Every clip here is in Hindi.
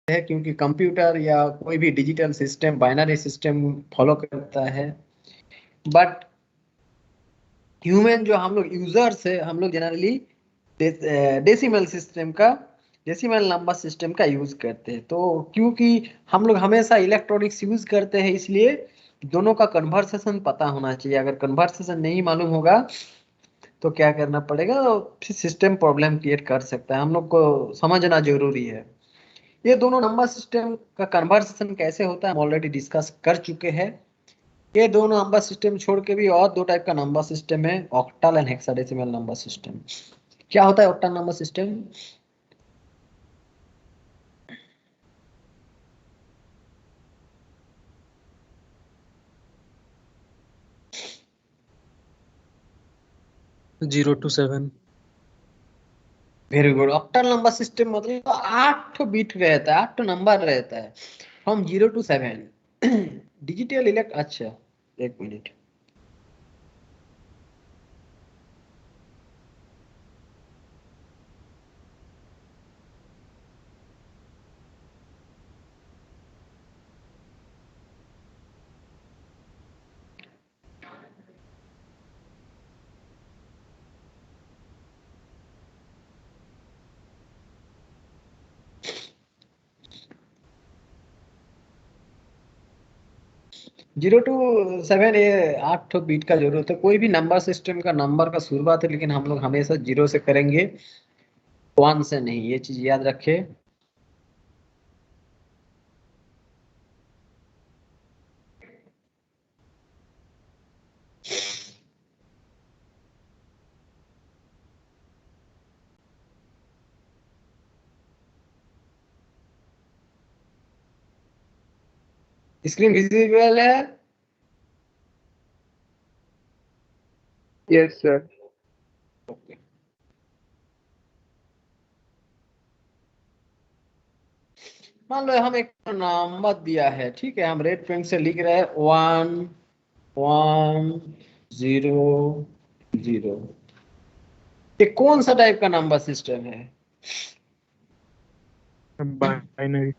है, क्योंकि कंप्यूटर या कोई भी digital system binary system follow करता है। बट ह्यूमन जो हम लोग यूजर्स है, हम लोग जनरली डेसिमल सिस्टम का, डेसिमल नंबर सिस्टम का यूज करते हैं। तो क्योंकि हम लोग हमेशा इलेक्ट्रॉनिक्स यूज करते हैं, इसलिए दोनों का कन्वर्सेशन पता होना चाहिए। अगर कन्वर्सेशन नहीं मालूम होगा तो क्या करना पड़ेगा, फिर सिस्टम प्रॉब्लम क्रिएट कर सकता है। हम लोग को समझना जरूरी है। ये दोनों नंबर सिस्टम का कन्वर्सेशन कैसे होता है हम ऑलरेडी डिस्कस कर चुके हैं। ये दोनों नंबर सिस्टम छोड़ के भी और दो टाइप का नंबर सिस्टम है, octal and hexadecimal number system. क्या होता है octal number system? 0 to 7। Very good. Octal number system मतलब तो 8 बिट रहता है, 8 नंबर रहता है, फ्रॉम 0 to 7। डिजिटल इलेक्ट, अच्छा एक मिनट। जीरो टू सेवन, ये 8 बिट का जरूरत है। कोई भी नंबर सिस्टम का नंबर का शुरुआत है, लेकिन हम लोग हमेशा 0 से करेंगे, 1 से नहीं, ये चीज याद रखे। स्क्रीन विजिबल है? Yes sir. ओके। मान लो हम एक नंबर दिया है, ठीक है, हम रेड पेन से लिख रहे हैं 1 1 0 0। ये कौन सा टाइप का नंबर सिस्टम है? बाइनरी।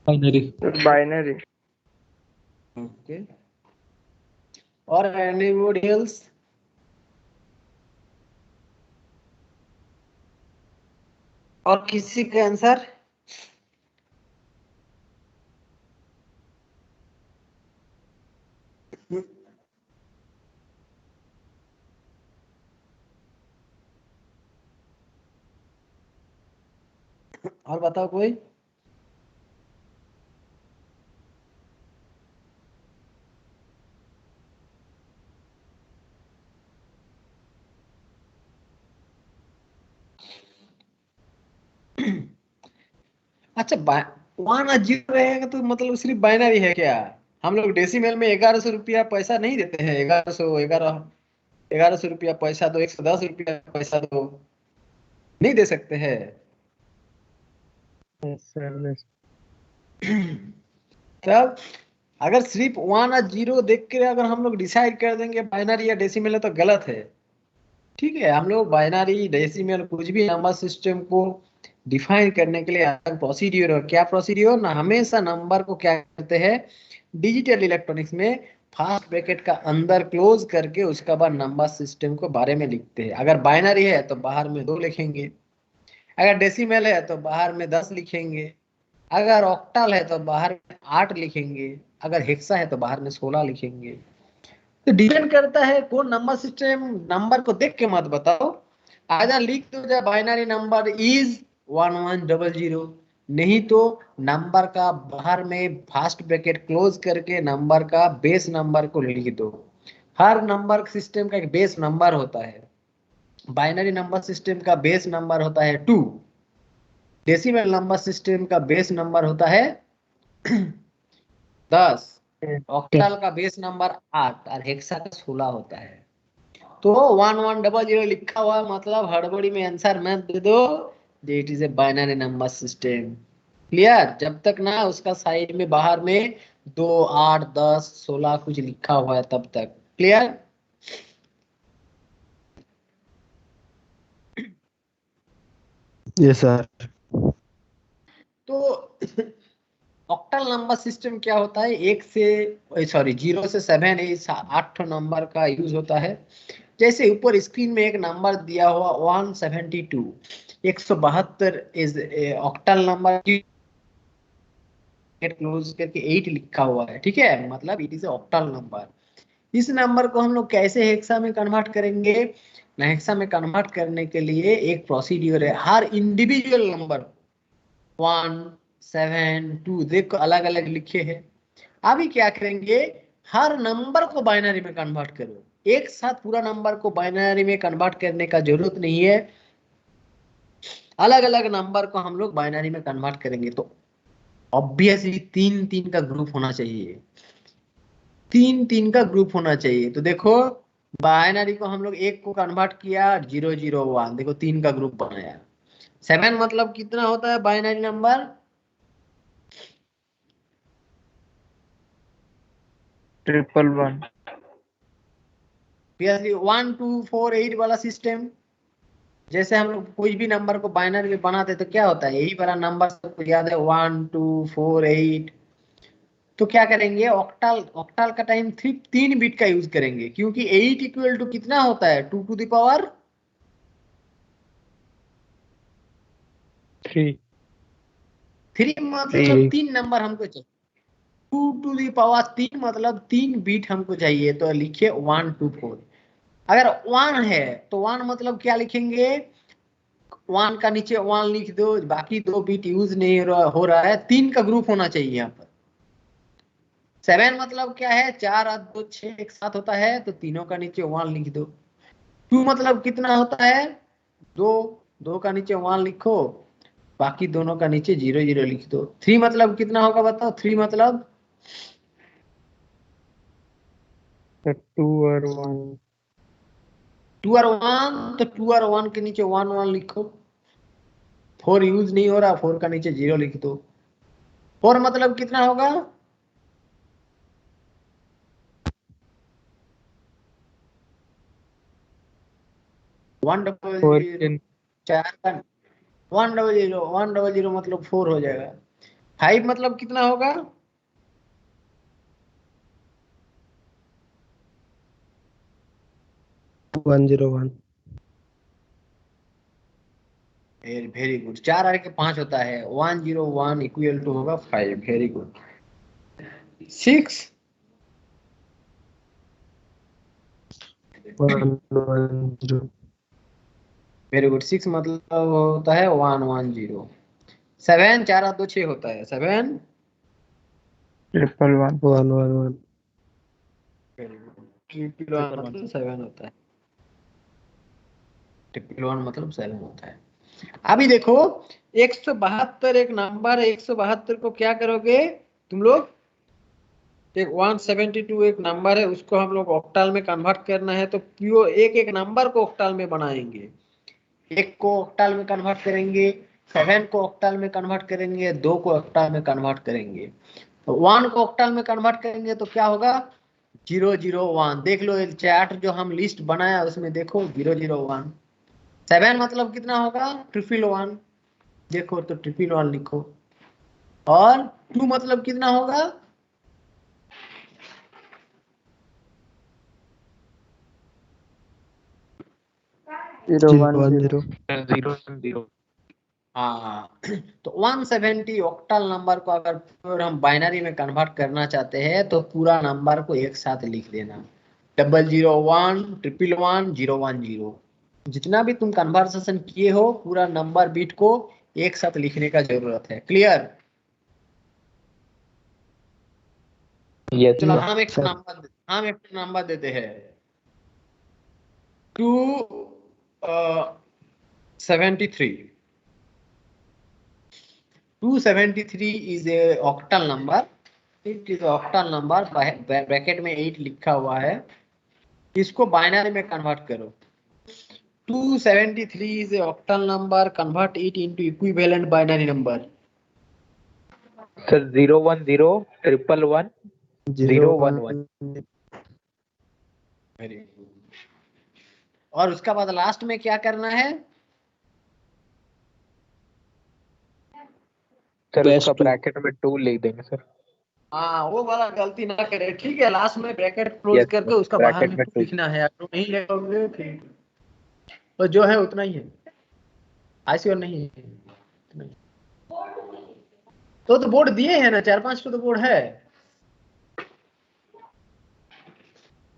बाइनरी। बाइनरी। ओके। और एनीबॉडी एल्स? और किसी का आंसर? और बताओ कोई। अच्छा, 1 और 0 रहेगा तो मतलब सिर्फ बाइनरी है क्या? हम लोग डेसिमल में 1100 रुपया पैसा नहीं देते हैं? 1100 पैसा दो, 110 रुपया पैसा दो, नहीं दे सकते हैं? Yes sir. तब अगर सिर्फ 1 और 0 देख के अगर हम लोग डिसाइड कर देंगे बाइनरी या डेसिमल है तो गलत है। ठीक है, हम लोग बाइनरी डेसिमल कुछ भी नंबर सिस्टम को डिफाइन करने के लिए अलग प्रोसीड्यूर, और क्या प्रोसीड्यूर ना, हमेशा नंबर को क्या करते हैं डिजिटल इलेक्ट्रॉनिक्स में, फास्ट ब्रैकेट का अंदर क्लोज करके उसका बाद नंबर सिस्टम को बारे में लिखते हैं। अगर बाइनरी है तो बाहर में 2 लिखेंगे, अगर डेसिमल है तो बाहर में 10 लिखेंगे, अगर ऑक्टल है तो बाहर में 8 लिखेंगे, अगर हेक्सा है तो बाहर में 16 लिखेंगे। तो डिपेंड करता है कौन नंबर सिस्टम। नंबर को देख के मत बताओ, आधा लिख दो जब बाइनरी नंबर इज 1100, नहीं तो नंबर का बाहर में फास्ट ब्रैकेट क्लोज करके नंबर का बेस नंबर को लिख दो। हर नंबर सिस्टम का एक बेस नंबर होता है। बाइनरी नंबर सिस्टम का बेस नंबर होता है 2, डेसिमल नंबर सिस्टम का बेस नंबर होता है 10, ऑक्टल का बेस नंबर 8 और हेक्सा का 16 होता है। तो 1100 लिखा हुआ मतलब हड़बड़ी में आंसर मत दे दो, it is a binary number system. Clear? जब तक ना उसका साइड में बाहर में 2 8 10 16 कुछ लिखा हुआ है तब तक। क्लियर? Yes sir. तो ऑक्टल नंबर सिस्टम क्या होता है, एक से सॉरी 0 से 7 इस 8 नंबर का यूज होता है। जैसे ऊपर स्क्रीन में एक नंबर दिया हुआ 172, 172 इज ऑक्टल नंबर, क्लोज करके 8 लिखा हुआ है, ठीक है, मतलब इट इज ऑक्टल नंबर। इस नंबर को हम लोग कैसे हेक्सा में कन्वर्ट करेंगे, हेक्सा में कन्वर्ट करने के लिए एक प्रोसीड्यूर है। हर इंडिविजुअल नंबर 1, 7, 2 देखो अलग अलग लिखे हैं। अभी क्या करेंगे, हर नंबर को बाइनरी में कन्वर्ट करो। एक साथ पूरा नंबर को बाइनरी में कन्वर्ट करने का जरूरत नहीं है, अलग अलग नंबर को हम लोग बाइनरी में कन्वर्ट करेंगे। तो ऑब्वियसली 3-3 का ग्रुप होना चाहिए, 3-3 का ग्रुप होना चाहिए। तो देखो बाइनरी को हम लोग एक को कन्वर्ट किया 001, देखो 3 का ग्रुप बनाया। 7 मतलब कितना होता है बाइनरी नंबर, 111 1 2 4 8 वाला सिस्टम। जैसे हम लोग कोई भी नंबर को बाइनरी में बनाते तो क्या होता है, यही वाला नंबर सबको याद है 1 2 4 8। तो क्या करेंगे, ऑक्टल ऑक्टल का टाइम 3 बिट का यूज करेंगे, क्योंकि 8 इक्वल टू कितना होता है 2 टू द पावर 3 3, मतलब 3 3 नंबर हमको चाहिए। 2 टू दी पावर 3 मतलब 3 बीट हमको चाहिए। तो लिखिए 1 2 4। अगर 1 है तो 1 मतलब क्या लिखेंगे, 1 का नीचे 1 लिख दो, बाकी 2 बीट यूज नहीं हो रहा है, 3 का ग्रुप होना चाहिए यहाँ पर। 7 मतलब क्या है, 4 और 2 6 एक साथ होता है, तो तीनों का नीचे 1 लिख दो। 2 मतलब कितना होता है, 2, 2 का नीचे 1 लिखो, बाकी दोनों का नीचे 0 0 लिख दो। 3 मतलब कितना होगा बताओ, 3 मतलब 2 और 1 2 और 1, तो 2 और 1 के नीचे 1 1 लिखो। 4 यूज नहीं हो रहा, 4 का नीचे 0 लिख दो। 4 मतलब कितना होगा, 4 100, के 4 का 100, 100 मतलब 4 हो जाएगा। 5 मतलब कितना होगा, 101 वेरी गुड। 4 आर के 5 होता है, 101 इक्वल टू होगा 5। Very good. 6, 110 very good. 6 मतलब होता है 110। 7, 4 और 2 6 होता है 7। 111 111 वेरी गुड। ट्रिपल वन मतलब 7 होता है, ट्रिपल वन मतलब 7 होता है। अभी देखो 172 एक नंबर है, 172 को क्या करोगे तुम लोग, एक 172 एक नंबर है, उसको हम लोग ऑक्टल में कन्वर्ट करना है। तो प्योर एक एक नंबर को ऑक्टल में बनाएंगे। एक को ऑक्टल में कन्वर्ट करेंगे, 7 को ऑक्टल में कन्वर्ट करेंगे, 2 को ऑक्टल में कन्वर्ट करेंगे। तो 1 को ऑक्टल में कन्वर्ट करेंगे तो क्या होगा 001। देख लो चैट जो हम लिस्ट बनाया उसमें देखो 001। 7 मतलब कितना होगा 111, देखो तो 111 लिखो। और 2 मतलब कितना होगा, 010 010 010 हाँ। तो 170 ऑक्टल नंबर को अगर हम बाइनरी में कन्वर्ट करना चाहते हैं तो पूरा नंबर को एक साथ लिख देना, 001 111 010। जितना भी तुम कन्वर्सेशन किए हो पूरा नंबर बीट को एक साथ लिखने का जरूरत है। क्लियर। यस चलो सर सर हम एक नंबर देते हैं 273। 273 is a octal number. It is octal number, bracket में 8 लिखा हुआ है। इसको बाइनरी में कन्वर्ट करो। 273 is a octal number, convert it into equivalent binary number. Sir 010 111 011 01 very good. और उसका बाद लास्ट में क्या करना है, सर Base उसका two. ब्रैकेट में 2 लिख देंगे सर। हाँ वो वाला गलती ना करे, ठीक है। लास्ट में ब्रैकेट क्लोज यस करके सर, उसका बाहर ब्रैकेट में में 2 2। लिखना है, अगर नहीं लिखोगे फिर तो जो है उतना ही है, ऐसी और नहीं है। उतना ही। तो बोर्ड दिए हैं ना, 4-5 तो बोर्ड है।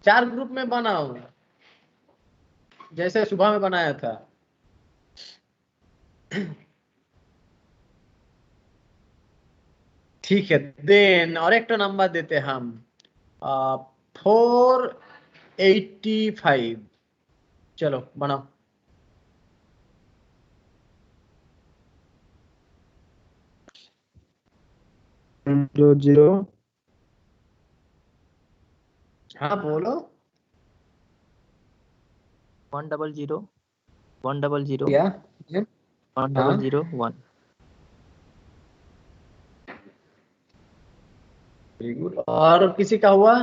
4 ग्रुप में बनाओ जैसे सुबह में बनाया था। ठीक है, देन और एक तो नंबर देते हम 485। चलो बनाओ। 100. हाँ बोलो। 100 100 क्या? हाँ 1001। Very good. और किसी का हुआ?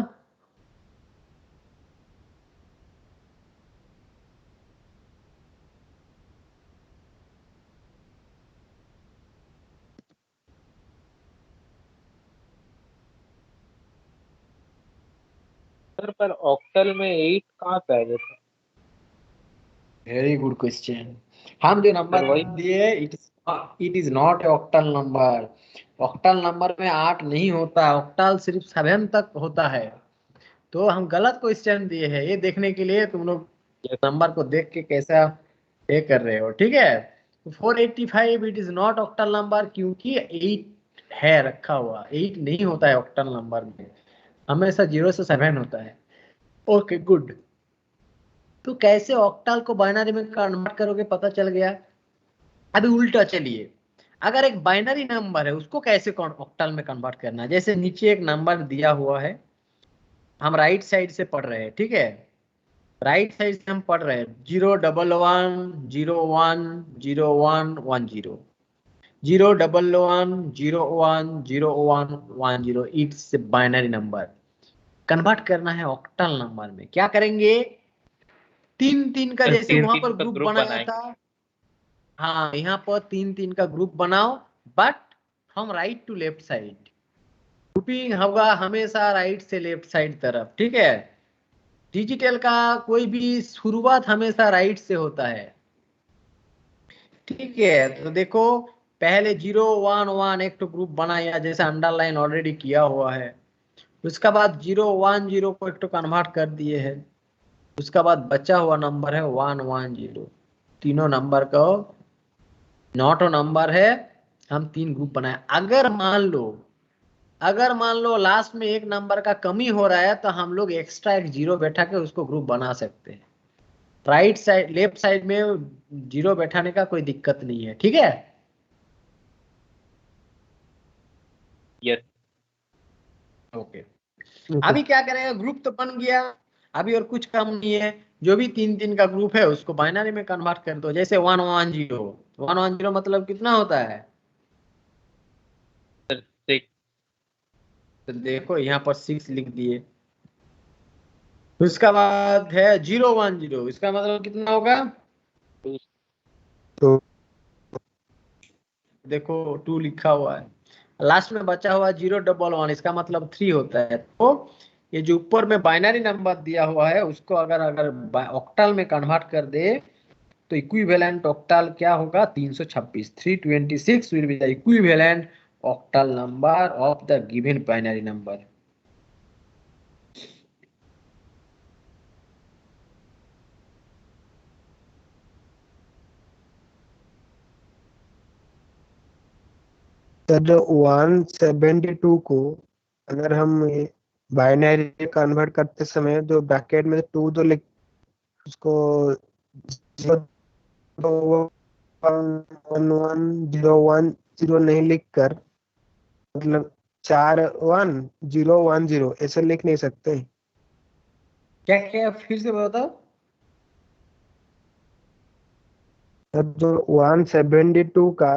सर पर ऑक्टल में 8 कहाँ से आ गया था? Very good question. हम जो सर नंबर वही। दिए it is not a octal number. Octal number में 8 नहीं होता, ऑक्टल सिर्फ 7 तक होता है। तो हम गलत क्वेश्चन दिए हैं, ये देखने के लिए तुम लोग यस नंबर को देख के कैसा ये कर रहे हो, ठीक है। तो 485 it is not octal number, क्योंकि 8 है रखा हुआ। 8 नहीं होता है ऑक्टल नंबर में, हमेशा 0 से 7 होता है। Okay good. तो कैसे ऑक्टल को बाइनरी में कन्वर्ट करोगे पता चल गया। अभी उल्टा चलिए, अगर एक बाइनरी नंबर है उसको कैसे ऑक्टल में कन्वर्ट करना है। जैसे नीचे एक नंबर दिया हुआ है, हम राइट साइड से पढ़ रहे हैं, ठीक है। राइट साइड से हम पढ़ रहे हैं 011010110, 011010110। It's binary number. कन्वर्ट करना है ऑक्टल नंबर में, क्या करेंगे? 3-3 का, सर, जैसे वहां 3-3 पर का ग्रुप ग्रुप बनाया बनाएंगे। था। हाँ यहाँ पर 3-3 का ग्रुप बनाओ, बट हम right to left side. Grouping होगा हमेशा राइट से लेफ्ट साइड तरफ, ठीक है। डिजिटल का कोई भी शुरुआत हमेशा राइट से होता है, ठीक है। तो देखो, पहले 011 एक तो ग्रुप बनाया, जैसे अंडरलाइन ऑलरेडी किया हुआ है। उसका बाद 010 को एक तो कन्वर्ट कर दिए है। उसका बाद बचा हुआ नंबर है 110। तीनों नंबर को नॉट नंबर है, हम 3 ग्रुप बनाए। अगर मान लो लास्ट में एक नंबर का कमी हो रहा है, तो हम लोग एक्स्ट्रा एक 0 बैठा के उसको ग्रुप बना सकते हैं। राइट साइड लेफ्ट साइड में 0 बैठाने का कोई दिक्कत नहीं है, ठीक है। Yes okay. Okay. अभी क्या करेंगे, ग्रुप तो बन गया। अभी और कुछ काम नहीं है। जो भी 3-3 का ग्रुप है उसको बाइनरी में कन्वर्ट कर दो। जैसे 110 मतलब कितना होता है? सर, 6। तो देखो यहाँ पर 6 लिख दिए। उसका बाद है 010, इसका मतलब कितना होगा? तो देखो 2 लिखा हुआ है। लास्ट में बचा हुआ 011, इसका मतलब 3 होता है। तो ये जो ऊपर में बाइनरी नंबर दिया हुआ है उसको अगर अगर ऑक्टल में कन्वर्ट कर दे, तो इक्विवेलेंट ऑक्टल क्या होगा? 326। 326 will be the equivalent octal number of the given binary number. Sir 172 को अगर हम बाइनरी कन्वर्ट करते समय जो ब्रैकेट में 2 तो लिख उसको 0110110 नहीं लिख कर, मतलब 41010 ऐसे लिख नहीं सकते। क्या क्या फिर से बताओ। सर जो 172 का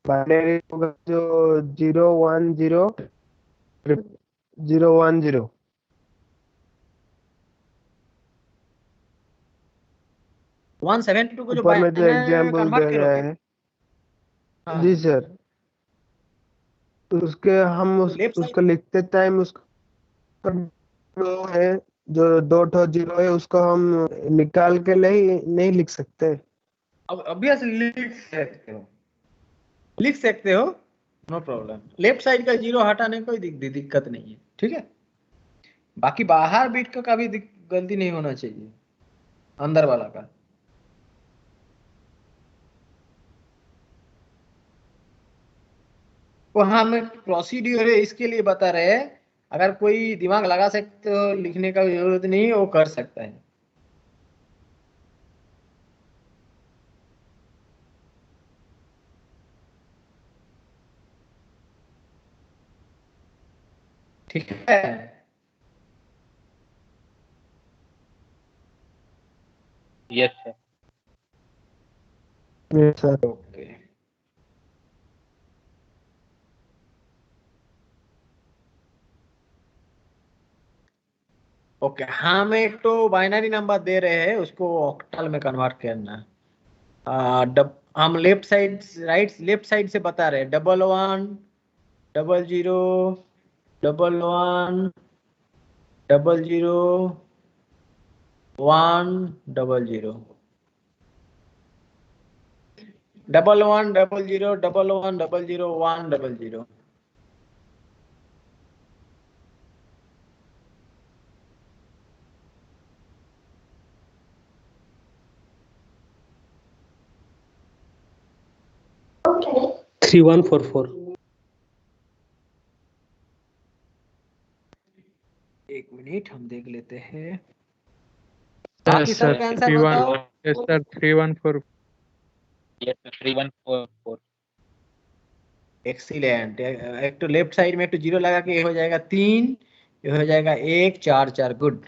बाइनरी होगा जो 010 वन 172 को जो ऊपर में जो बाइनरी में एग्जाम्पल कन्वर्ट दे रहा करोगे। है। हाँ जी सर। तो उसके हम लेफ्ट साइड उसको लिखते टाइम उसका जो है, जो दो ठो जीरो है, उसको हम निकाल के नहीं नहीं लिख सकते? अब ऑब्वियस लिख सकते हो, नो प्रॉब्लम। लेफ्ट साइड का जीरो हटाने कोई दिक्कत नहीं है, ठीक है। बाकी बाहर बीट का भी गलती नहीं होना चाहिए, अंदर वाला का। वो हमें प्रोसीड्यूर है इसके लिए बता रहे हैं, अगर कोई दिमाग लगा सकते हो लिखने का जरूरत नहीं है, वो कर सकता है। ठीक है। Yes sir. Yes sir. Okay okay, हम एक तो बाइनरी नंबर दे रहे हैं, उसको ऑक्टल में कन्वर्ट करना है। हम लेफ्ट साइड लेफ्ट साइड से बता रहे हैं, 11 00 11 00 1 00 11 00 11 00 1 00। Okay. 3144। एक मिनट हम देख लेते हैं। Yes, बाकी sir. सबका आंसर 31. बताओ। Yes, sir. 314. Yes sir 3144। Excellent. एक तो लेफ्ट साइड में एक तो जीरो लगा के ये हो जाएगा 3, ये हो जाएगा 1 4 4, गुड।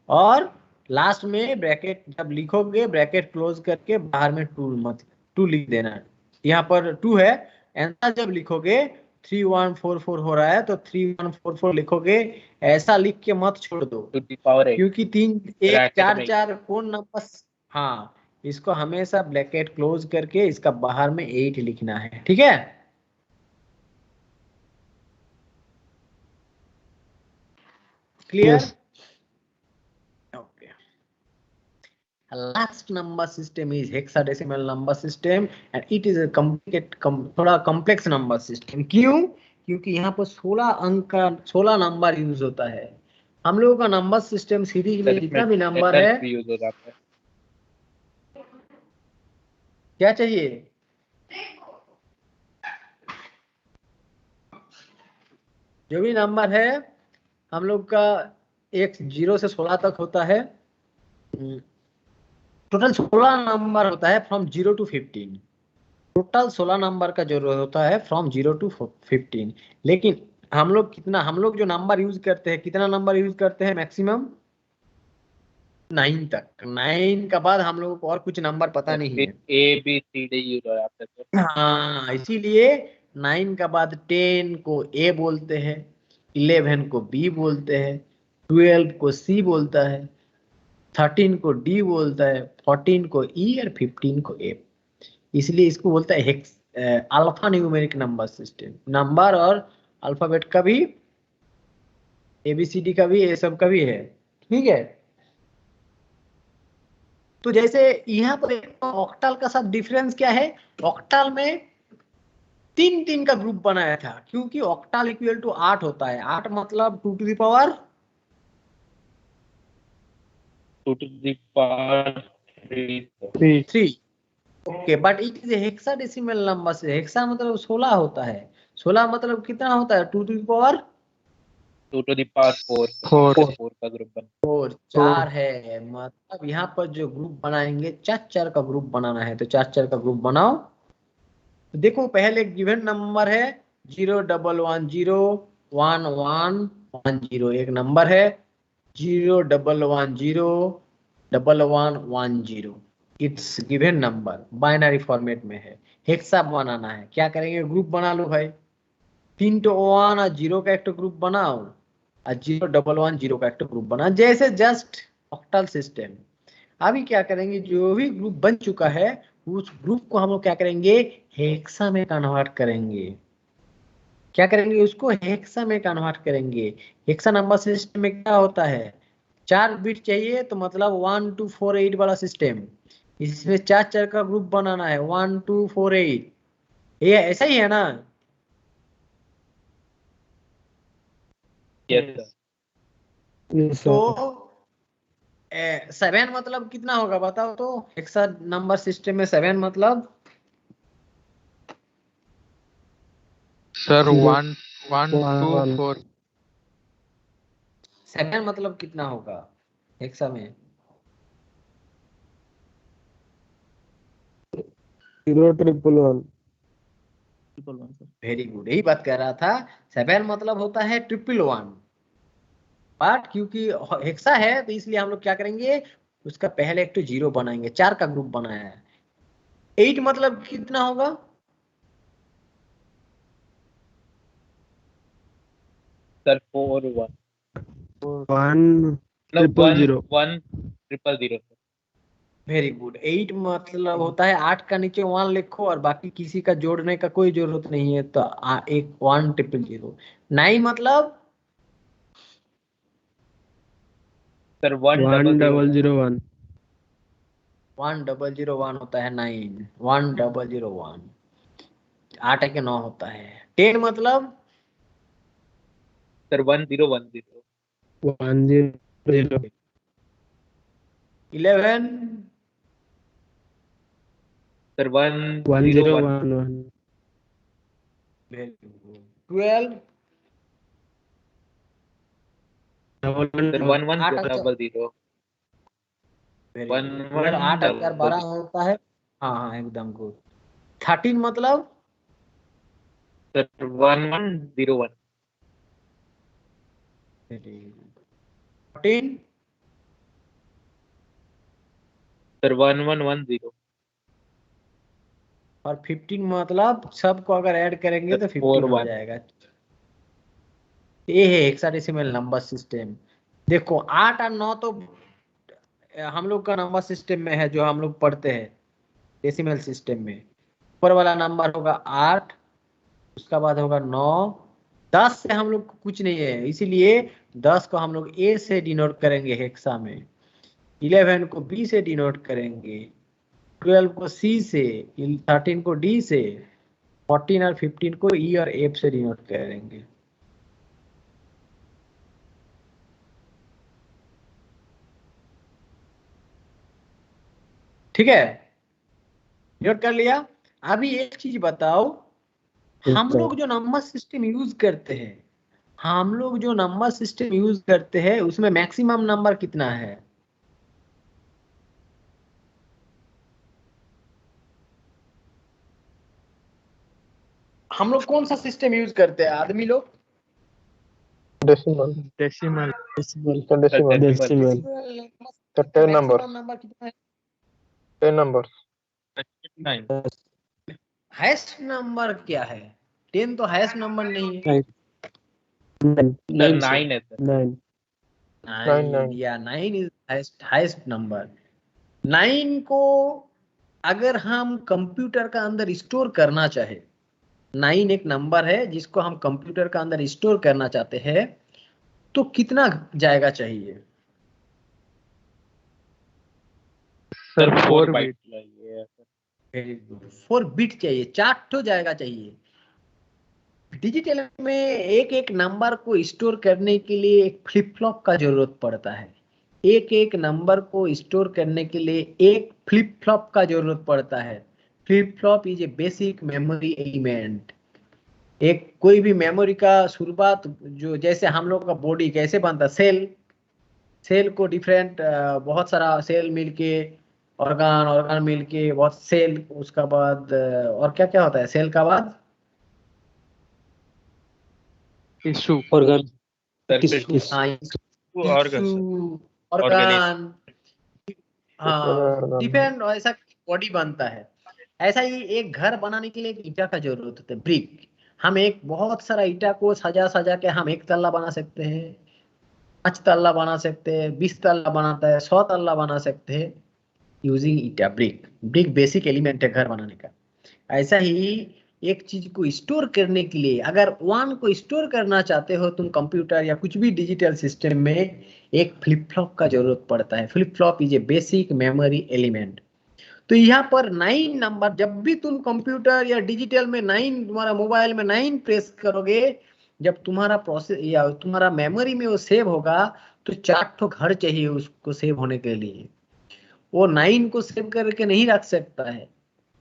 और लास्ट में ब्रैकेट जब लिखोगे, ब्रैकेट क्लोज करके बाहर में 2 लिख देना। यहाँ पर 2 है, आंसर जब लिखोगे 3144 हो रहा है तो 3144 लिखोगे। ऐसा लिख के मत छोड़ दो, टू द पावर 8 क्योंकि 3 1 ब्रैकेट 4 में। 4 कौन नंबर। हाँ, इसको हमेशा ब्रैकेट क्लोज करके इसका बाहर में 8 लिखना है, ठीक है। Clear? Yes. Okay. Last number system is hexadecimal number system and it is a थोड़ा complex number system। क्यों? क्योंकि यहाँ पर 16 अंक का 16 नंबर यूज होता है। हम लोगों का नंबर सिस्टम सीरीज में जितना भी नंबर है, यूज हो जाता है। क्या चाहिए? जो भी नंबर है हम लोग का एक 0 से 16 तक होता है। टोटल 16 नंबर होता है फ्रॉम 0 to 15। टोटल 16 नंबर का जरूरत होता है फ्रॉम 0 to 15। लेकिन हम लोग जो नंबर यूज करते हैं, कितना नंबर यूज करते हैं मैक्सिमम? 9 तक। 9 का बाद हम लोगों को और कुछ नंबर पता नहीं है। A b c d use हो जाता है। हाँ, इसीलिए 9 का बाद 10 को ए बोलते हैं, 11 को बी बोलते हैं, 12 को सी बोलता है, 13 को डी बोलता है, 14 को ई और 15 को एफ। इसलिए इसको बोलता है hex alpha numeric number system. Number और अल्फाबेट का भी, एबीसीडी का भी, ये सब का भी है, ठीक है। तो जैसे यहाँ पर ऑक्टल का साथ डिफरेंस क्या है? ऑक्टल में 3 का ग्रुप बनाया था, क्योंकि ऑक्टल इक्वल टू 8 होता है। 8 मतलब 2 to the power 2 to the power 3। Okay, but it is hexadecimal number से। हेक्सा मतलब 16 होता है। 16 मतलब कितना होता है? 2 to the power 2 to the power 4 का ग्रुप बन 4 4 है। मतलब यहाँ पर जो ग्रुप बनाएंगे, 4 का ग्रुप बनाना है तो 4 का ग्रुप बनाओ। तो देखो, पहले गिवन नंबर है 0 1 1 0 1 1 1 0, एक नंबर है 0 1 1 0 1 1 1 0। It's given number, binary format में है। हेक्सा बनाना है, क्या करेंगे? ग्रुप बना लो भाई। 3 तो 1 और 0 का एक ग्रुप बनाओ, और 0 1 1 0 का एक ग्रुप बनाओ, जैसे जस्ट ऑक्टल सिस्टम। अभी क्या करेंगे? जो भी ग्रुप बन चुका है उस ग्रुप को हम लोग क्या करेंगे? हेक्सा में कन्वर्ट करेंगे। क्या करेंगे, उसको हेक्सा में कन्वर्ट करेंगे। हेक्सा नंबर सिस्टम में क्या होता है, 4 बिट चाहिए, तो मतलब 1 2 4 8 वाला सिस्टम। इसमें 4 का ग्रुप बनाना है, 1 2 4 8, ये ऐसा ही है ना। Yes sir. Yes, तो sir. 7 मतलब कितना होगा बताओ तो, हेक्सा नंबर सिस्टम में 7 मतलब सर Zero, 1 1 2 one, 4 7 मतलब कितना होगा हेक्सा में। 0, 111. Triple one sir. Very good, यही बात कह रहा था। 7 मतलब होता है 111, बट क्योंकि हेक्सा है तो इसलिए हम लोग क्या करेंगे, उसका पहले एक तो 0 बनाएंगे, 4 का ग्रुप बनाया है। 8 मतलब कितना होगा, सर 4 1 1, मतलब 000. 1 1 0 0 सर। Very good. 8 मतलब होता है 8 का नीचे 1 लिखो और बाकी किसी का जोड़ने का कोई जरूरत नहीं है, तो एक 1 0 0। 9 मतलब सर 1 0 0 1001. 1 0 1 होता है 9, 1 0 1। 8 के 9 होता है। 10 मतलब sir 1 0 1 0 100. 11 sir 1 0 1 1011. 12 sir 1 1 8 0 0 very 1 good. 1 8 अगर 12 0 होता है। हाँ हाँ एकदम गुड। 13 मतलब सर 1 1 0 1 14 सर 1 1 1 0 और 15 मतलब सबको अगर ऐड करेंगे सर तो 4 15 हो 1 जाएगा। ये है हेक्साडेसिमल नंबर सिस्टम। देखो 8 और 9 तो हम लोग का नंबर सिस्टम में है, जो हम लोग पढ़ते हैं डेसिमल सिस्टम में। ऊपर वाला नंबर होगा 8, उसका बाद होगा 9। 10 से हम लोग को कुछ नहीं है, इसीलिए 10 को हम लोग ए से डिनोट करेंगे हेक्सा में, 11 को बी से डिनोट करेंगे, 12 को सी से, 13 को डी से, 14 और 15 को ई और एफ से डिनोट करेंगे। ठीक है, नोट कर लिया। अभी एक चीज बताओ, हम Okay. लोग जो नंबर सिस्टम यूज करते हैं, हम लोग जो नंबर सिस्टम यूज करते हैं उसमें मैक्सिमम नंबर कितना है। हम लोग कौन सा सिस्टम यूज करते हैं आदमी लोग। Decimal. Decimal decimal. So decimal. decimal. So 10 numbers. Maximum number कितना है। 10 numbers. 9 हैश नंबर क्या है, 10 तो हैश नंबर नहीं है। 9. Sir 9 sir. 9 है सर। 9. 9 या 9 इज हाईएस्ट नंबर। 9 को अगर हम कंप्यूटर का अंदर स्टोर करना चाहे, 9 एक नंबर है जिसको हम कंप्यूटर का अंदर स्टोर करना चाहते हैं, तो कितना जाएगा चाहिए। सर सर 4 4 बाइट बिट चाहिए सर। वेरी गुड, 4 बिट चाहिए, 4 तो जाएगा चाहिए। डिजिटल में एक एक नंबर को स्टोर करने के लिए एक फ्लिप फ्लॉप का जरूरत पड़ता है। एक एक नंबर को स्टोर करने के लिए एक फ्लिप फ्लॉप का जरूरत पड़ता है। Flip flop is a basic memory element. एक कोई भी मेमोरी का शुरुआत, जो जैसे हम लोग का बॉडी कैसे बनता है, सेल, सेल को डिफरेंट बहुत सारा सेल मिलके, ऑर्गन ऑर्गन मिलके बहुत सेल, उसका बाद और क्या क्या होता है सेल का बाद, टिश्यू organ, सर फिर tissue, organ sir organism. Organ. हाँ डिफरेंट ऐसा बॉडी बनता है। ऐसा ही एक घर बनाने के लिए एक ईटा का जरूरत होता है, ब्रिक। हम एक बहुत सारा ईटा को सजा सजा के हम एक तल्ला बना सकते हैं, 5 तल्ला बना सकते हैं, 20 तल्ला बनाता है, 100 तल्ला बना सकते हैं यूजिंग ईटा, ब्रिक। ब्रिक बेसिक एलिमेंट है घर बनाने का। ऐसा ही एक चीज को स्टोर करने के लिए, अगर 1 को स्टोर करना चाहते हो तुम कंप्यूटर या कुछ भी डिजिटल सिस्टम में, एक फ्लिप फ्लॉप का जरूरत पड़ता है। Flip flop is a basic memory element. तो यहाँ पर 9 नंबर, जब भी तुम कंप्यूटर या डिजिटल में 9, तुम्हारा मोबाइल में 9 प्रेस करोगे, जब तुम्हारा प्रोसेस या तुम्हारा मेमोरी में वो सेव होगा, तो 4 ठो घर चाहिए उसको सेव होने के लिए। वो 9 को सेव करके नहीं रख सकता है,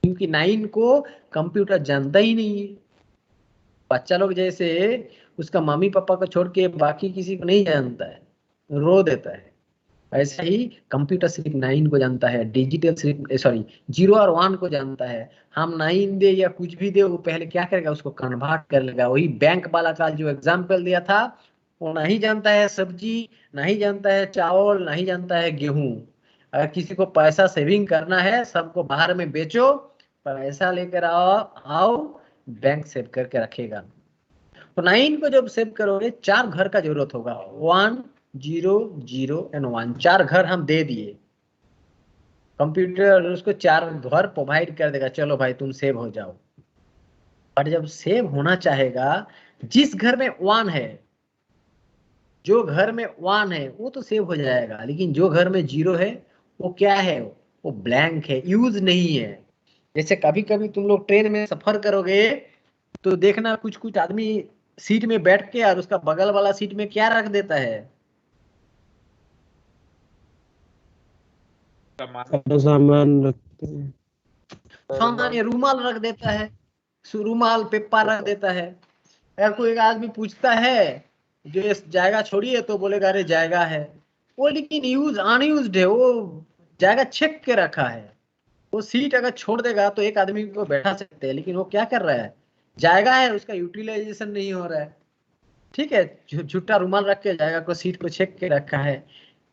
क्योंकि 9 को कंप्यूटर जानता ही नहीं है। बच्चा लोग जैसे उसका मम्मी पापा को छोड़ के बाकी किसी को नहीं जानता है, रो देता है, ऐसा ही कंप्यूटर सिर्फ 9 को जानता है, डिजिटल सिर्फ 0 और 1 को जानता है। हम 9 दे या कुछ भी दे, वो पहले क्या करेगा, उसको कन्वर्ट कर लेगा। वही बैंक वाला का जो एग्जाम्पल दिया था, वो नहीं जानता है सब्जी, नहीं जानता है चावल, नहीं जानता है गेहूं। अगर किसी को पैसा सेविंग करना है, सबको बाहर में बेचो, पैसा लेकर आओ, बैंक सेव करके रखेगा। तो 9 को जब सेव करोगे, 4 घर का जरूरत होगा, 1 0 0 एंड 1, 4 घर हम दे दिए। कंप्यूटर उसको 4 घर प्रोवाइड कर देगा, चलो भाई तुम सेव हो जाओ। और जब सेव होना चाहेगा, जिस घर में 1 है, जो घर में 1 है वो तो सेव हो जाएगा, लेकिन जो घर में 0 है वो क्या है, वो ब्लैंक है, यूज नहीं है। जैसे कभी कभी तुम लोग ट्रेन में सफर करोगे तो देखना, कुछ कुछ आदमी सीट में बैठ के और उसका बगल वाला सीट में क्या रख देता है, सामान रखते हैं, सामान या रूमाल रख देता है, रूमाल पेपर रख देता है। अगर कोई एक आदमी पूछता है जो ये जाएगा छोड़िए, तो बोलेगा अरे जाएगा है वो, लेकिन यूज अनयूज्ड है, वो जाएगा चेक के रखा है। वो सीट अगर छोड़ देगा तो एक आदमी को बैठा सकते हैं, लेकिन वो क्या कर रहा है, जाएगा है, उसका यूटिलाइजेशन नहीं हो रहा है। ठीक है, झूठा रुमाल रख के जाएगा, को सीट को चेक के रखा है।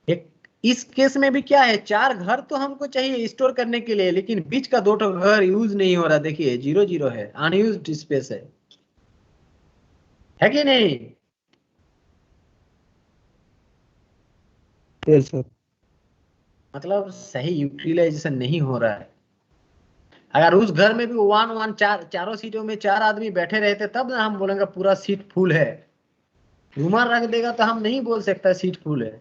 एक इस केस में भी क्या है, 4 घर तो हमको चाहिए स्टोर करने के लिए, लेकिन बीच का 2 घर यूज नहीं हो रहा। देखिए 0 0 है, अनयूज्ड स्पेस है कि नहीं? सर। मतलब सही यूटिलाइजेशन नहीं हो रहा है। अगर उस घर में भी 1 1 चारों सीटों में 4 आदमी बैठे रहते, तब ना हम बोलेंगे पूरा सीट फुल है। रुमाल रख देगा तो हम नहीं बोल सकता सीट फुल है।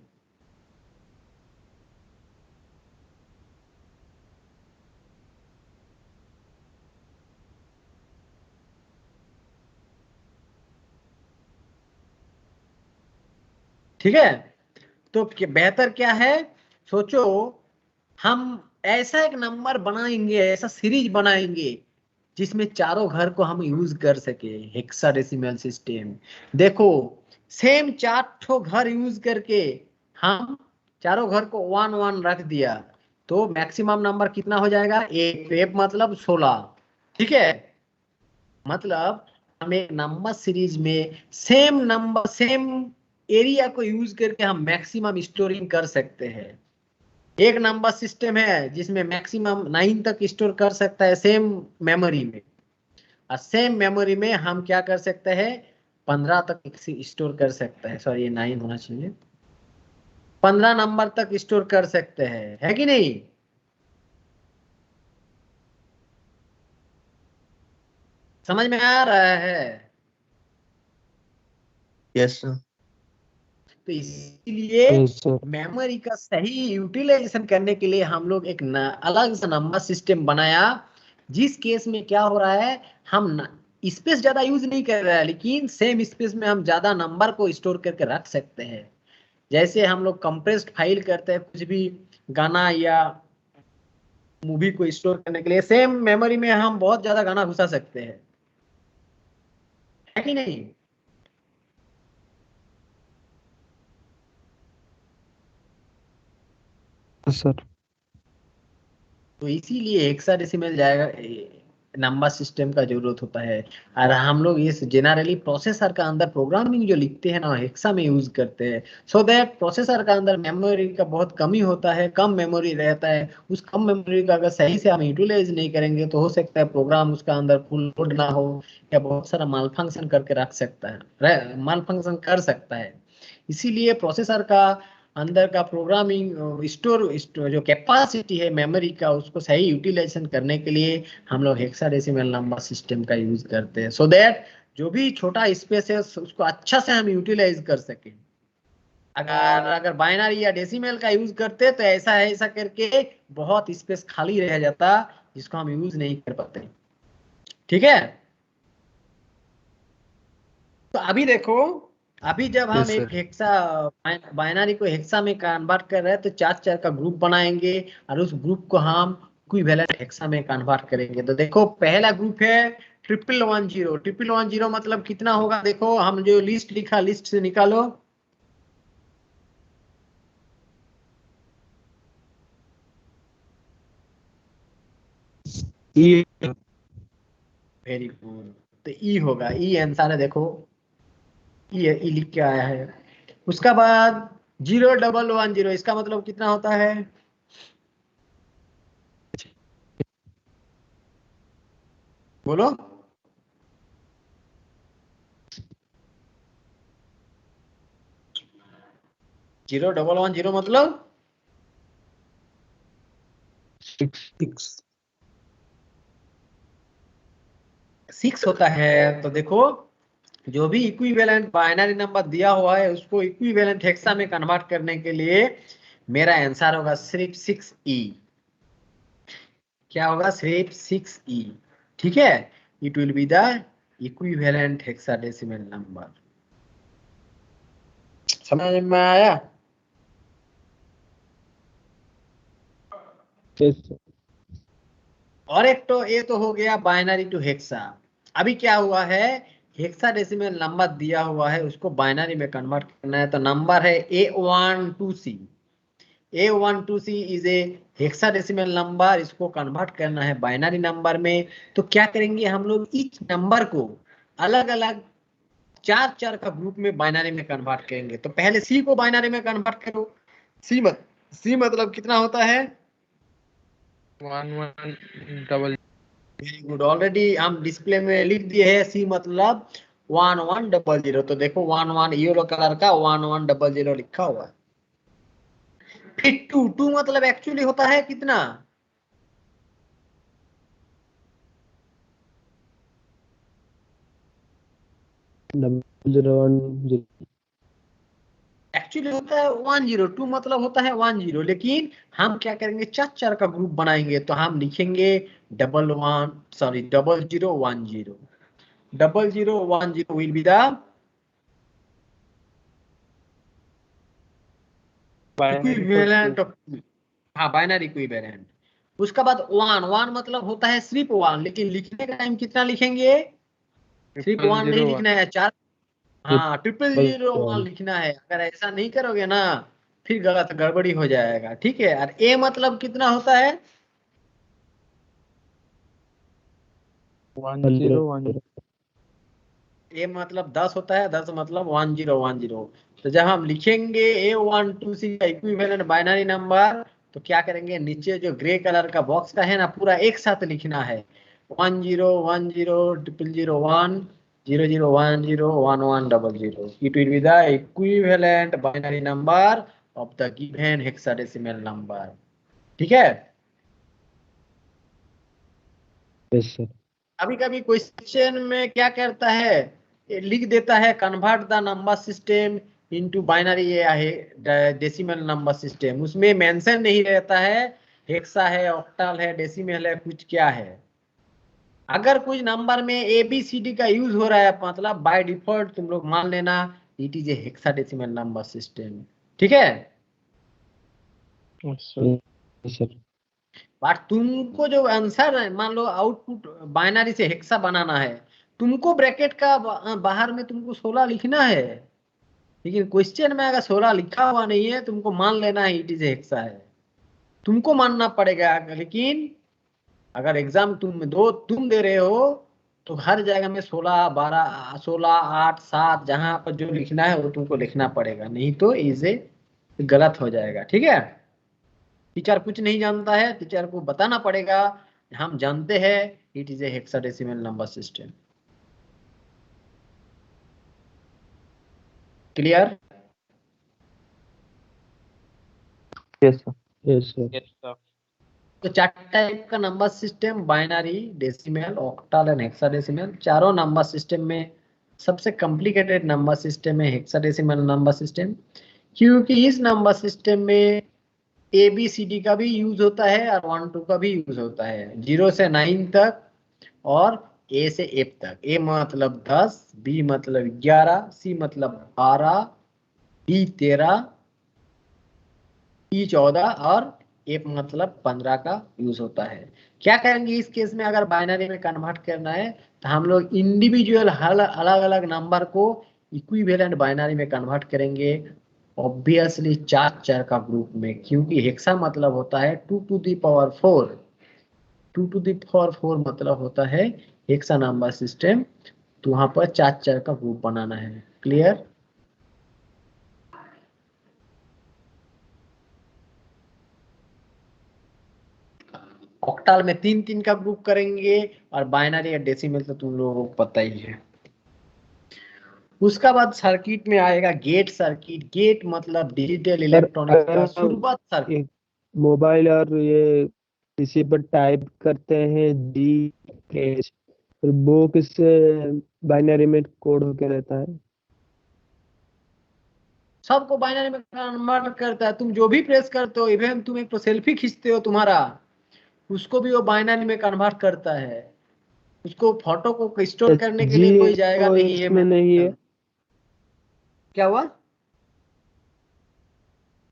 ठीक है, तो बेहतर क्या है, सोचो, हम ऐसा एक नंबर बनाएंगे, ऐसा सीरीज बनाएंगे जिसमें चारों घर को हम यूज कर सके, हेक्साडेसिमल सिस्टम। देखो सेम 4 ठो घर यूज करके हम चारों घर को 1 1 रख दिया, तो मैक्सिमम नंबर कितना हो जाएगा, एक मतलब 16। ठीक है, मतलब हम एक नंबर सीरीज में सेम नंबर, सेम एरिया को यूज करके हम मैक्सिमम स्टोरिंग कर सकते हैं। एक नंबर सिस्टम है जिसमें मैक्सिमम 9 तक स्टोर कर सकता है सेम मेमोरी में, और सेम मेमोरी में हम क्या कर सकते हैं, 15 तक स्टोर कर सकते हैं। सॉरी, ये 9 होना चाहिए, 15 नंबर तक स्टोर कर सकते हैं, है कि नहीं? समझ में आ रहा है? Yes sir. तो इसीलिए मेमोरी का सही यूटिलाइजेशन करने के लिए हम लोग एक अलग सा नंबर सिस्टम बनाया, जिस केस में क्या हो रहा है, हम स्पेस ज्यादा यूज नहीं कर रहे हैं, लेकिन सेम स्पेस में हम ज्यादा नंबर को स्टोर करके रख सकते हैं। जैसे हम लोग कंप्रेस्ड फाइल करते हैं कुछ भी गाना या मूवी को स्टोर करने के लिए, सेम मेमोरी में हम बहुत ज्यादा गाना घुसा सकते हैं, है कि नहीं? सर। तो इसीलिए हेक्साडेसिमल जाएगा नंबर सिस्टम का जरूरत होता है। और हम लोग ये जनरली प्रोसेसर का अंदर प्रोग्रामिंग जो लिखते हैं ना, हेक्सा में यूज करते हैं, सो दैट प्रोसेसर का अंदर मेमोरी का बहुत कमी होता है, कम मेमोरी रहता है। उस कम मेमोरी का अगर सही से हम यूटिलाइज नहीं करेंगे, तो हो सकता है प्रोग्राम उसका अंदर फुल लोड ना हो, या बहुत सारा माल फंक्शन करके रख सकता है, माल फंक्शन कर सकता है। इसीलिए प्रोसेसर का अंदर का प्रोग्रामिंग स्टोर जो कैपेसिटी है मेमोरी का उसको सही यूटिलाइजेशन करने के लिए हम लोग हेक्साडेसिमल नंबर सिस्टम का यूज करते हैं, सो दैट जो भी छोटा स्पेस है उसको अच्छा से हम यूटिलाइज कर सकें। अगर बाइनरी या डेसिमल का यूज करते तो ऐसा करके बहुत स्पेस खाली रह जाता जिसको हम यूज नहीं कर पाते। ठीक है, तो अभी देखो, अभी जब हम एक हेक्सा बाइनरी को हेक्सा में कन्वर्ट कर रहे हैं तो 4 का ग्रुप बनाएंगे और उस ग्रुप को हम इक्विवेलेंट हेक्सा में कन्वर्ट करेंगे। तो देखो पहला ग्रुप है 1110। 1110 मतलब कितना होगा, देखो हम जो लिस्ट लिखा लिस्ट से निकालो। वेरी गुड, तो ई होगा, ई आंसर है। देखो ई लिख के आया है। उसका बाद 0110, इसका मतलब कितना होता है, बोलो। 0110 मतलब 6 होता है। तो देखो जो भी इक्विवेलेंट बाइनरी नंबर दिया हुआ है उसको इक्विवेलेंट हेक्सा में कन्वर्ट करने के लिए मेरा आंसर होगा सिर्फ 6E। क्या होगा, सिर्फ 6E। ठीक है, it will be the equivalent hexadecimal number. समझ में आया? और एक तो ये तो हो गया बाइनरी टू हेक्सा। अभी क्या हुआ है, हेक्साडेसिमल नंबर दिया हुआ है उसको बाइनरी में कन्वर्ट करना है। तो नंबर है A12C। A12C is a hexadecimal number, इसको कन्वर्ट करना है बाइनरी नंबर में। तो क्या करेंगे हम लोग, इस नंबर को अलग अलग 4 का ग्रुप में बाइनरी में कन्वर्ट करेंगे। तो पहले C को बाइनरी में कन्वर्ट करो। C मतलब कितना होता है, 1100। वेरी गुड, ऑलरेडी हम डिस्प्ले में लिख दिए है। C मतलब 1100। तो देखो 11 येलो कलर का 1100 लिखा हुआ है। फिर 2 मतलब एक्चुअली होता है कितना, एक्चुअली होता है 10। 2 मतलब होता है 10, लेकिन हम क्या करेंगे 4 का ग्रुप बनाएंगे। तो हम लिखेंगे 0010। 0010 will be the equivalent of, हाँ बाइनरी इक्विवेलेंट। उसका बाद 1 मतलब होता है सिर्फ 1, लेकिन लिखने का टाइम कितना लिखेंगे, सिर्फ 1 नहीं लिखना है, 4, हाँ 0001 लिखना है। अगर ऐसा नहीं करोगे ना फिर गलत गड़बड़ी हो जाएगा। ठीक है, और ए मतलब कितना होता है, 1010। ए मतलब 10 होता है, 10 मतलब 1010। तो जब हम लिखेंगे A12C का इक्विवेलेंट बाइनरी नंबर तो क्या करेंगे, नीचे जो ग्रे कलर का बॉक्स का है ना पूरा एक साथ लिखना है 10100001 00101100। It will be the equivalent binary number of the given hexadecimal number. ठीक है, कभी कभी क्वेश्चन में क्या करता है, ये लिख देता है convert the number system into binary या डेसिमल नंबर सिस्टम, उसमें मेंशन नहीं रहता है हेक्सा है, ऑक्टल है, डेसिमल है, कुछ क्या है। अगर कुछ नंबर में ABCD का यूज हो रहा है मतलब बाय डिफॉल्ट तुम लोग मान लेना it is a hexadecimal number system. ठीक है, बट तुमको जो आंसर है, मान लो आउटपुट बाइनरी से हेक्सा बनाना है, तुमको ब्रैकेट का बाहर में तुमको 16 लिखना है। लेकिन क्वेश्चन में अगर 16 लिखा हुआ नहीं है तुमको मान लेना है इट इज हेक्सा है, तुमको मानना पड़ेगा। लेकिन अगर एग्जाम तुम दे रहे हो तो हर जगह में 16 12 16 8 7 जहां पर जो लिखना है वो तुमको लिखना पड़ेगा, नहीं तो इसे गलत हो जाएगा। ठीक है, टीचर कुछ नहीं जानता है, टीचर को बताना पड़ेगा हम जानते हैं it is a hexadecimal number system. Clear? Yes sir. Yes, sir. तो 4 टाइप का number system, binary, decimal, octal and hexadecimal. चारों नंबर सिस्टम में सबसे कॉम्प्लिकेटेड नंबर सिस्टम है हेक्साडेसिमल नंबर सिस्टम, क्योंकि इस नंबर सिस्टम में ABCD का भी यूज होता है और 1 2 का भी यूज होता है, 0 से 9 तक और A से F तक। A मतलब 10, B मतलब 11, C मतलब 12, D 13, E 14 और F मतलब 15 का यूज होता है। क्या करेंगे इस केस में, अगर बाइनरी में कन्वर्ट करना है तो हम लोग इंडिविजुअल अलग अलग नंबर को इक्विवेलेंट बाइनरी में कन्वर्ट करेंगे, ऑब्वियसली 4 का ग्रुप में, क्योंकि हेक्सा मतलब होता है 2 to the power 4। 2 to the power 4 मतलब होता है हेक्सा नंबर सिस्टम। तो वहां पर 4 का ग्रुप बनाना है। क्लियर? ऑक्टल में 3 का ग्रुप करेंगे और बाइनरी या डेसिमल तो तुम लोगों को पता ही है। उसका बाद सर्किट में आएगा गेट सर्किट। गेट मतलब डिजिटल इलेक्ट्रॉनिक्स का शुरुआत सर्किट। मोबाइल और ये किसी पर टाइप करते हैं GH, फिर वो किससे बाइनरी में कोड होके रहता है? सबको बाइनरी में कन्वर्ट करता है। तुम जो भी प्रेस करते हो, इवन तुम एक तो सेल्फी खींचते हो तुम्हारा, उसको भी वो बाइनरी में कन्वर्ट करता है। उसको फोटो को स्टोर करने के लिए कोई जाएगा नहीं है। इसमें नहीं है। क्या हुआ?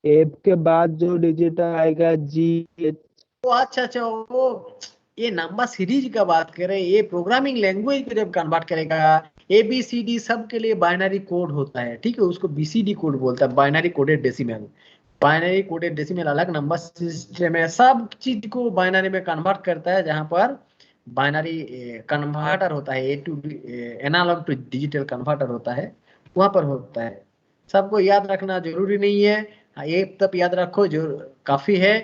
एप के बाद जो डिजिट आएगा GH। अच्छा, वो ये नंबर सीरीज का बात करें, ये प्रोग्रामिंग लैंग्वेज को जब कन्वर्ट करेगा, ABCD सब के लिए बाइनरी कोड होता है, ठीक है, उसको BCD कोड बोलता है, binary coded decimal. Binary coded decimal अलग नंबर सिस्टम है, सब चीज को बाइनरी में कन्वर्ट करता है। जहां पर बाइनरी कन्वर्टर होता है, एनालॉग टू डिजिटल कन्वर्टर होता है, वहां पर होता है। सबको याद रखना जरूरी नहीं है, एक तब याद रखो जो काफी है।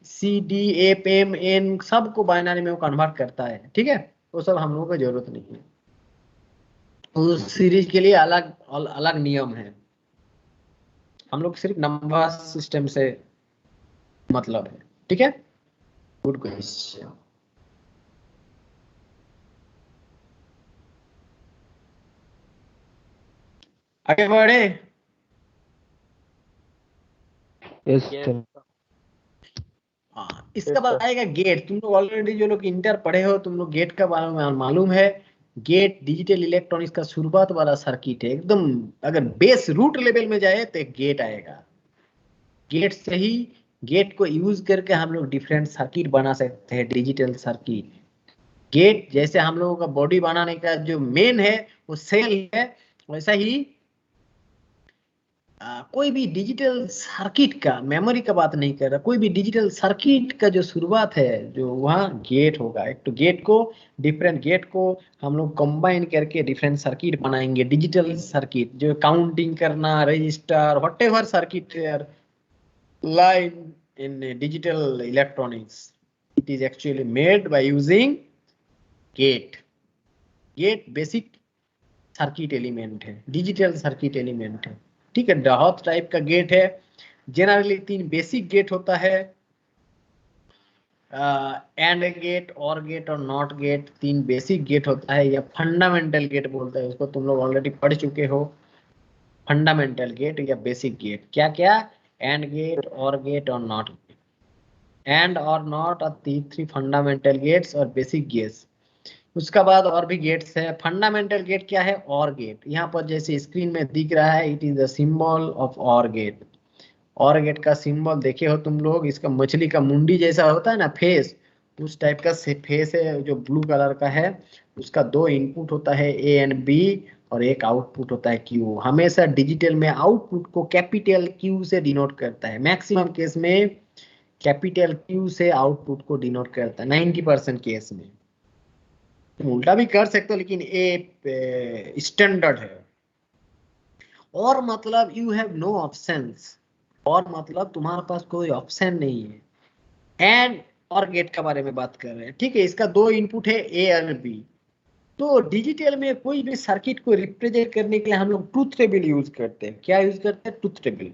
CDFMN सबको बाइनरी में वो कन्वर्ट करता है, ठीक है, वो सब हम लोगों को जरूरत नहीं है। उस सीरीज के लिए अलग अलग नियम है, हम लोग सिर्फ नंबर सिस्टम से मतलब है, ठीक है। Good question. आगे बढ़े। Yes Yes, sir. हाँ, इसका बाद आएगा गेट। तुम लोग ऑलरेडी जो लोग इंटर पढ़े हो, तुम लोग गेट का बारे में मालूम है। गेट डिजिटल इलेक्ट्रॉनिक्स का शुरुआत वाला सर्किट है एकदम। अगर बेस रूट लेवल में जाए तो एक गेट आएगा। गेट से ही, गेट को यूज करके हम लोग डिफरेंट सर्किट बना सकते हैं, डिजिटल सर्किट। गेट जैसे हम लोगों का बॉडी बनाने का जो मेन है वो सेल है, वैसा ही कोई भी डिजिटल सर्किट का, मेमोरी का बात नहीं कर रहा, कोई भी डिजिटल सर्किट का जो शुरुआत है, जो वहाँ गेट होगा। एक तो गेट को, डिफरेंट गेट को हम लोग कंबाइन करके डिफरेंट सर्किट बनाएंगे, डिजिटल सर्किट, जो काउंटिंग करना, register, whatever circuit line in digital electronics, it is actually made by using gate. Gate basic circuit element है, डिजिटल सर्किट एलिमेंट है, ठीक है। बहुत टाइप का गेट है, जनरली 3 बेसिक गेट होता है, एंड गेट, और गेट और नॉट गेट। 3 बेसिक गेट होता है, या फंडामेंटल गेट बोलते हैं उसको, तुम लोग ऑलरेडी पढ़ चुके हो। फंडामेंटल गेट या बेसिक गेट क्या क्या? एंड गेट, और गेट और नॉट गेट। एंड और नॉट और 3 फंडामेंटल गेट्स और बेसिक गेट्स। उसका बाद और भी गेट्स है। फंडामेंटल गेट क्या है? और गेट। यहाँ पर जैसे स्क्रीन में दिख रहा है, it is the symbol of और गेट। और गेट का सिंबल देखे हो तुम लोग, इसका मछली का मुंडी जैसा होता है ना, फेस, उस टाइप का फेस है जो ब्लू कलर का है। उसका 2 इनपुट होता है, A एंड B, और एक आउटपुट होता है Q। हमेशा डिजिटल में आउटपुट को कैपिटल Q से डिनोट करता है, मैक्सिमम केस में कैपिटल Q से आउटपुट को डिनोट करता है, 90% केस में। तुम उल्टा भी कर सकते हो, लेकिन ये स्टैंडर्ड है। और मतलब यू हैव नो ऑप्शंस, और मतलब तुम्हारे पास कोई ऑप्शन नहीं है। एंड और गेट का बारे में बात कर रहे हैं, ठीक है। इसका 2 इनपुट है, A और B। तो डिजिटल में कोई भी सर्किट को रिप्रेजेंट करने के लिए हम लोग ट्रूथ टेबल यूज करते हैं। क्या यूज करते हैं? Truth table.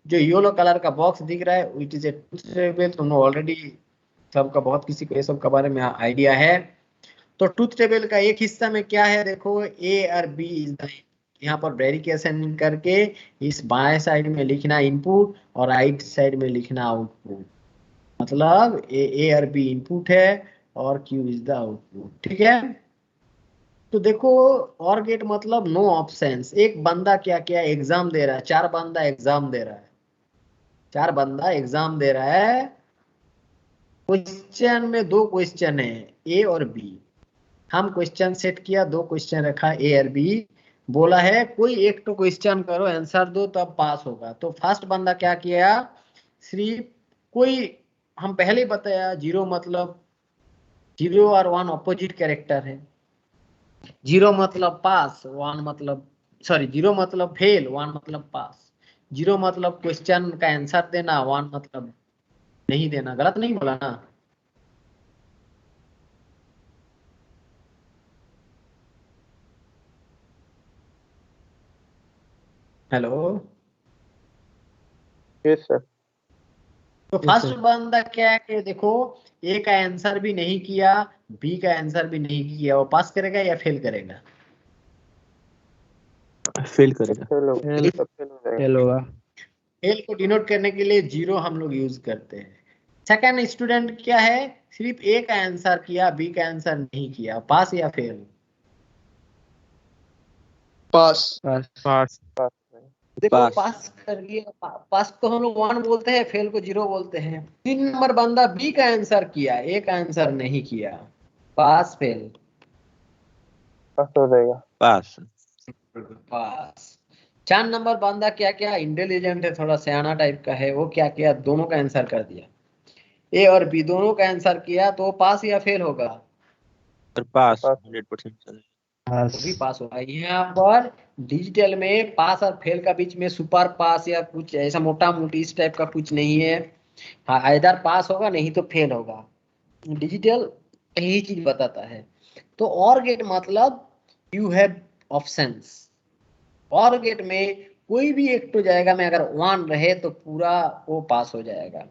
जो येलो कलर का बॉक्स दिख रहा है it is a truth table. तुम ऑलरेडी सबका बहुत किसी को ये सब के बारे में आइडिया है। तो ट्रूथ टेबल का एक हिस्सा में क्या है देखो, ए और बी इज द, यहाँ पर वेरिफिकेशन करके इस बाएं साइड में लिखना इनपुट और राइट साइड में लिखना आउटपुट। मतलब ए और बी इनपुट है और क्यू इज द आउटपुट। ठीक है, तो देखो और गेट मतलब नो ऑप्शंस। एक बंदा क्या क्या एग्जाम दे रहा है, चार बंदा एग्जाम दे रहा है, चार बंदा एग्जाम दे रहा है। क्वेश्चन में दो क्वेश्चन है ए और बी। हम क्वेश्चन सेट किया, दो क्वेश्चन रखा ए और बी, बोला है कोई एक तो क्वेश्चन करो आंसर दो तब पास होगा। तो फर्स्ट बंदा क्या किया, सिर्फ कोई, हम पहले ही बताया जीरो मतलब, जीरो और वन ऑपोजिट कैरेक्टर है। जीरो मतलब पास, वन मतलब, सॉरी जीरो मतलब फेल, वन मतलब पास। जीरो मतलब क्वेश्चन का आंसर देना, वन मतलब नहीं देना। गलत नहीं बोला ना? हेलो। Yes sir. तो फर्स्ट बंदा क्या है कि देखो ए का आंसर भी नहीं किया, बी का आंसर भी नहीं किया, वो पास करेगा या फेल करेगा? फेल करेगा। फेल होगा। फेल को डिनोट करने के लिए जीरो हम लोग यूज करते हैं। सेकंड स्टूडेंट क्या है, सिर्फ ए का आंसर किया, बी का आंसर नहीं किया, पास या फेल? पास। पास। पास। देखो पास कर गया, पास को हम लोग वन बोलते हैं, फेल को जीरो बोलते हैं। 3 नंबर बंदा बी का आंसर किया, ए का आंसर नहीं किया, पास फेल? पास हो जाएगा। पास। पास। 4 नंबर बंदा क्या क्या इंटेलिजेंट है, थोड़ा सियाना टाइप का है, वो क्या किया, दोनों का आंसर कर दिया, ए और बी दोनों का आंसर किया, तो वो पास या फेल होगा? और पास पास। 100% चलेगा। पास। वो भी पास होगा। यहाँ पर डिजिटल में पास और फेल का बीच में सुपर पास या कुछ ऐसा मोटा मोटी इस टाइप का कुछ नहीं है। हाँ, इधर पास होगा नहीं तो फेल होगा। डिजिटल यही चीज बताता है। तो और गेट मतलब यू हैव ऑप्शंस। और गेट में कोई भी एक तो जाएगा में अगर वन रहे तो पूरा वो पास हो जाएगा,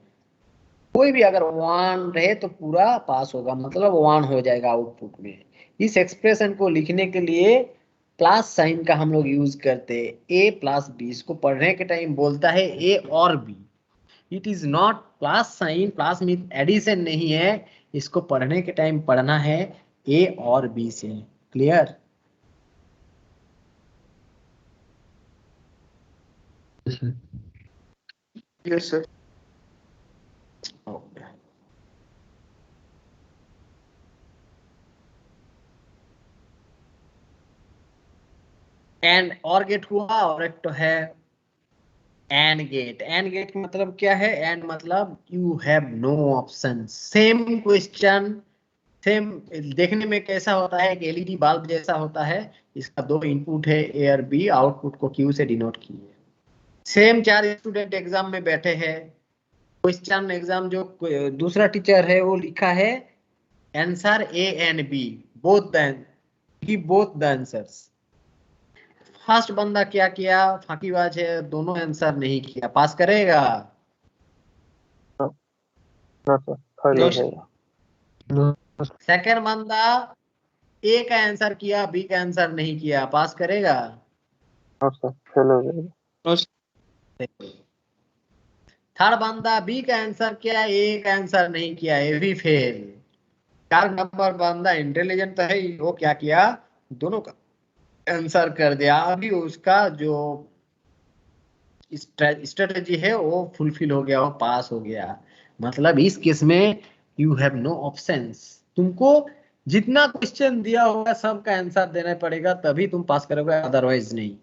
कोई भी अगर वन रहे तो पूरा पास होगा, मतलब वन हो जाएगा आउटपुट में। इस एक्सप्रेशन को लिखने के लिए प्लस साइन का हम लोग यूज करते हैं, ए प्लस बी। इसको पढ़ने के टाइम बोलता है ए और b. It is not plus sign, plus mean addition नहीं है। इसको पढ़ने के टाइम पढ़ना है ए और बी से। Clear? Yes sir. Okay. And और गेट हुआ, और एक तो है एंड गेट। एंड गेट का मतलब क्या है, एंड मतलब you have no option. Same question, same देखने में कैसा होता है, एक एलईडी बल्ब जैसा होता है। इसका दो इनपुट है ए और बी, आउटपुट को क्यू से डिनोट किए। सेम चार स्टूडेंट एग्जाम में बैठे हैं, क्वेश्चन एग्जाम जो दूसरा टीचर है वो लिखा है answer a and b, both the, give both the answers. First बंदा क्या किया, फाकीबाज है, दोनों आंसर नहीं किया, पास करेगा? नो सर, फेल हो जाएगा। सेकंड बंदा ए का आंसर किया, बी का आंसर नहीं किया, पास करेगा? नो सर, फेल हो जाएगा। थर्ड बंदा बी का आंसर किया, ए का आंसर नहीं किया, ये भी फेल। 4 नंबर बंदा इंटेलिजेंट तो है ही, वो क्या किया, दोनों का आंसर कर दिया। अभी उसका जो स्ट्रेटेजी है वो फुलफिल हो गया, वो पास हो गया। मतलब इस केस में यू हैव नो ऑप्शंस। तुमको जितना क्वेश्चन दिया होगा सबका आंसर देना पड़ेगा, तभी तुम पास करोगे, अदरवाइज नहीं।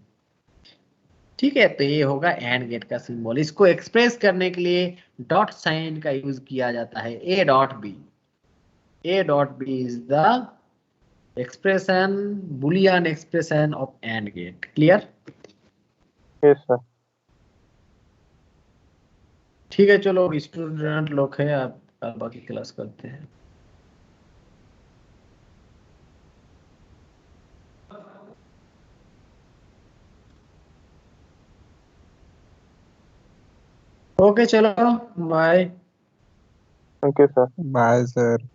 ठीक है, तो ये होगा एंड गेट का सिंबल। इसको एक्सप्रेस करने के लिए डॉट साइन का यूज किया जाता है, A dot B. A dot B is the expression, Boolean expression of and gate. Clear? Yes sir. ठीक है, चलो स्टूडेंट लोग है, आप बाकी क्लास करते हैं। ओके चलो bye. Thank you sir. Bye sir.